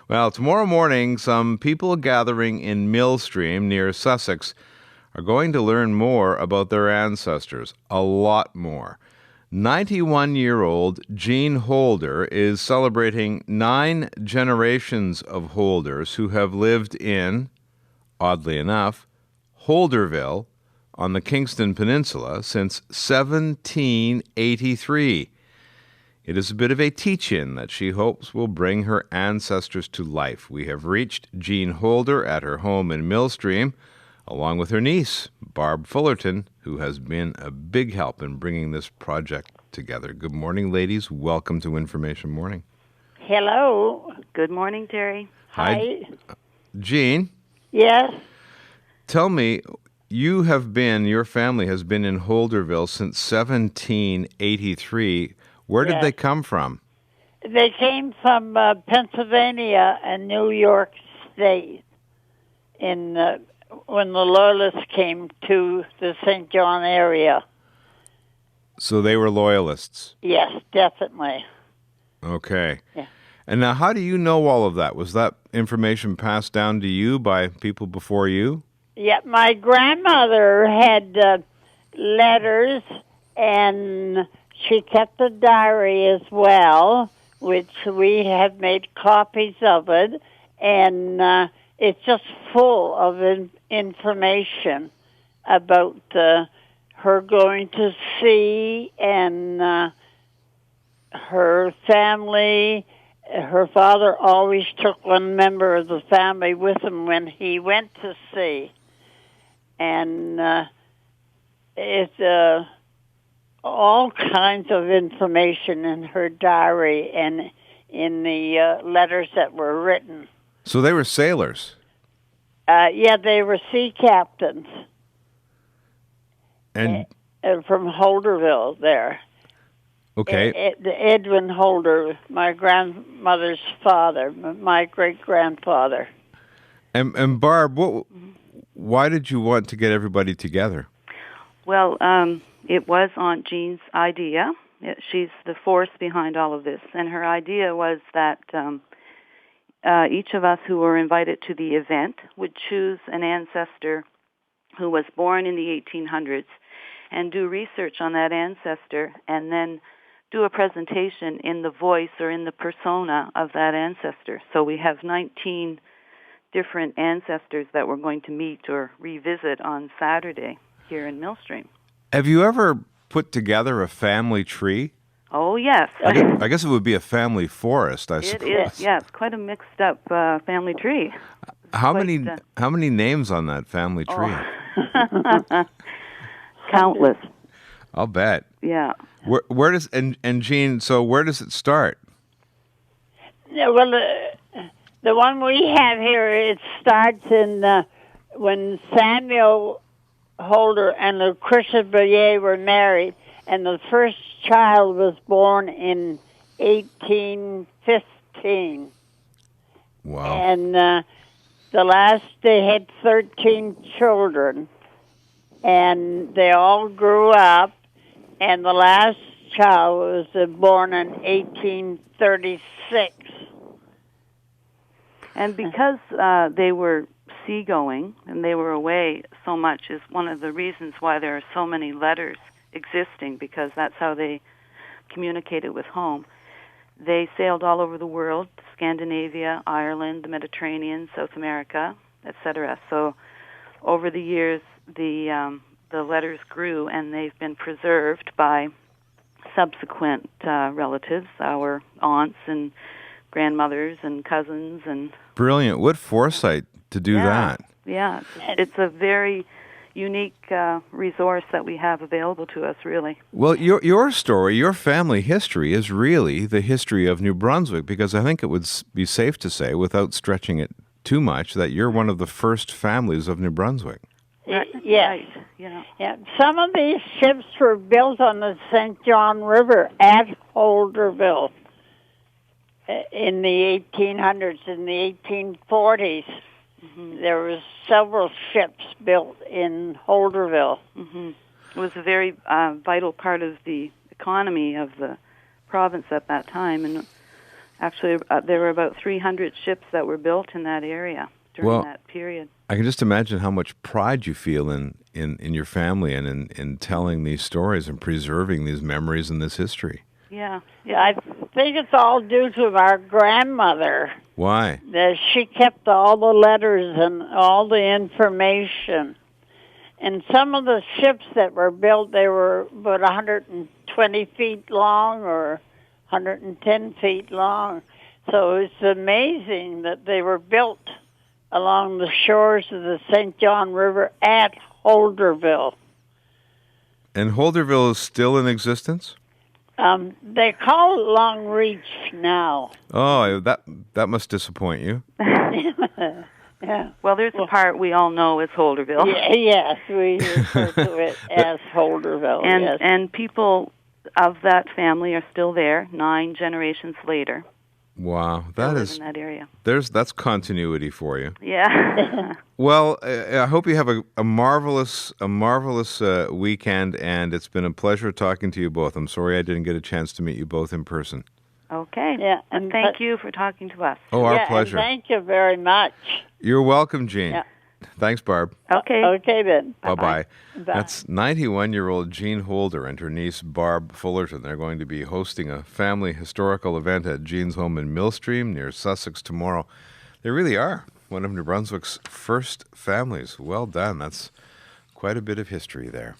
Well, tomorrow morning, some people gathering in Millstream near Sussex are going to learn more about their ancestors. A lot more. 91-year-old Jean Holder is celebrating 9 generations of Holders who have lived in, oddly enough, Holderville on the Kingston Peninsula since 1783. It is a bit of a teach-in that she hopes will bring her ancestors to life. We have reached Jean Holder at her home in Millstream, along with her niece, Barb Fullerton, who has been a big help in bringing this project together. Good morning, ladies. Welcome to Information Morning. Hello. Good morning, Terry. Hi. Jean, Yes. tell me, your family has been in Holderville since 1783. Where did Yes. they come from? They came from Pennsylvania and New York State in when the Loyalists came to the St. John area. So they were loyalists. Yes, definitely. Okay. Yeah. And now, how do you know all of that? Was that information passed down to you by people before you? Yeah, my grandmother had letters, and she kept a diary as well, which we have made copies of it, and it's just full of information about her going to sea and her family. Her father always took one member of the family with him when he went to sea. And it's all kinds of information in her diary and in the letters that were written. So they were sailors. Yeah, they were sea captains. And from Holderville there. okay. Edwin Holder, my grandmother's father, my great-grandfather. And Barb, why did you want to get everybody together? Well, it was Aunt Jean's idea. She's the force behind all of this. And her idea was that each of us who were invited to the event would choose an ancestor who was born in the 1800s and do research on that ancestor and then do a presentation in the voice or in the persona of that ancestor. So we have 19 different ancestors that we're going to meet or revisit on Saturday here in Millstream. Have you ever put together a family tree? Oh, yes. I guess it would be a family forest, I suppose. It is, yeah. It's quite a mixed-up family tree. How many names on that family tree? Oh. Countless. I'll bet. Yeah. Where does and Jean? So where does it start? Yeah, well, the one we have here, it starts in when Samuel Holder and Lucretia Bellier were married, and the first child was born in 1815. Wow. And the last, they had 13 children, and they all grew up, and the last child was born in 1836. And because they were seagoing and they were away so much is one of the reasons why there are so many letters existing, because that's how they communicated with home. They sailed all over the world, Scandinavia, Ireland, the Mediterranean, South America, etc. So over the years, the letters grew, and they've been preserved by subsequent relatives, our aunts and grandmothers and cousins. And Brilliant. What foresight to do that. Yeah, it's a very unique resource that we have available to us, really. Well, your story, your family history is really the history of New Brunswick, because I think it would be safe to say, without stretching it too much, that you're one of the first families of New Brunswick. Yes. Right. Yeah. Yeah. Some of these ships were built on the St. John River at Holderville in the 1800s, in the 1840s. Mm-hmm. There was several ships built in Holderville. Mm-hmm. It was a very vital part of the economy of the province at that time, and Actually, there were about 300 ships that were built in that area during that period. I can just imagine how much pride you feel in your family and in telling these stories and preserving these memories and this history. Yeah. I think it's all due to our grandmother. Why? That she kept all the letters and all the information. And some of the ships that were built, they were about 120 feet long or 110 feet long. So it's amazing that they were built along the shores of the St. John River at Holderville. And Holderville is still in existence? They call it Long Reach now. Oh, that must disappoint you. Yeah. Well, there's a part we all know is Holderville. Yes, we refer to it as Holderville. And people of that family are still there 9 generations later. Wow, that is in that area. That's continuity for you. Yeah. Well, I hope you have a marvelous weekend, and it's been a pleasure talking to you both. I'm sorry I didn't get a chance to meet you both in person. Okay. Yeah, and thank you for talking to us. Oh, our pleasure. And thank you very much. You're welcome, Jean. Yeah. Thanks, Barb. Okay. Okay, then. Bye-bye. Bye. That's 91-year-old Jean Holder and her niece Barb Fullerton. They're going to be hosting a family historical event at Jean's home in Millstream near Sussex tomorrow. They really are one of New Brunswick's first families. Well done. That's quite a bit of history there.